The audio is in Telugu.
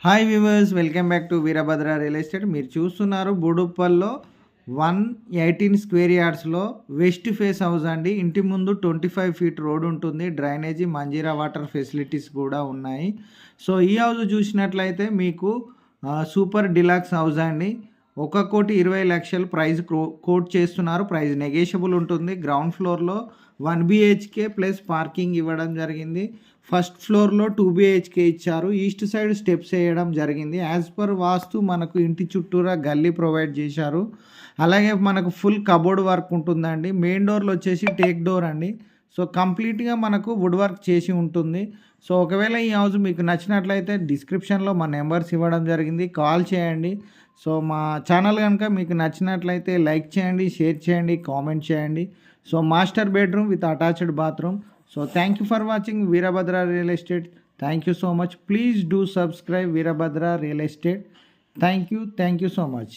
Hi viewers, welcome back to Veerabhadra real estate. మీరు చూస్తున్నారు బోడుప్పల్లో 118 స్క్వేర్ యార్డ్స్లో వెస్ట్ ఫేస్ హౌస్ అండి. ఇంటి ముందు 25 ఫీట్ రోడ్ ఉంటుంది. డ్రైనేజీ, మంజీరా వాటర్ ఫెసిలిటీస్ కూడా ఉన్నాయి. సో ఈ హౌస్ చూసినట్లయితే మీకు సూపర్ డిలక్స్ హౌస్ అండి. 1,20,00,000 ప్రైస్ కోట్ చేస్తున్నారు. ప్రైస్ నెగోషియబుల్ ఉంటుంది. గ్రౌండ్ ఫ్లోర్లో 1 BHK ప్లస్ పార్కింగ్ ఇవ్వడం జరిగింది. ఫస్ట్ ఫ్లోర్లో 2 BHK ఇచ్చారు. ఈస్ట్ సైడ్ స్టెప్స్ వేయడం జరిగింది. యాజ్ పర్ వాస్తు మనకు ఇంటి చుట్టూరా గల్లీ ప్రొవైడ్ చేశారు. అలాగే మనకు ఫుల్ కబోర్డ్ వర్క్ ఉంటుందండి. మెయిన్ డోర్లు వచ్చేసి టేక్ డోర్ అండి. సో కంప్లీట్గా మనకు వుడ్ వర్క్ చేసి ఉంటుంది. సో ఒకవేళ ఈ హౌస్ మీకు నచ్చినట్లయితే డిస్క్రిప్షన్లో మా నెంబర్స్ ఇవ్వడం జరిగింది, కాల్ చేయండి. సో మా ఛానల్ కనుక మీకు నచ్చినట్లయితే లైక్ చేయండి, షేర్ చేయండి, కామెంట్ చేయండి. So master bedroom with attached bathroom. So thank you for watching Veerabhadra Real Estate. Thank you so much. Please do subscribe Veerabhadra Real Estate. Thank you so much.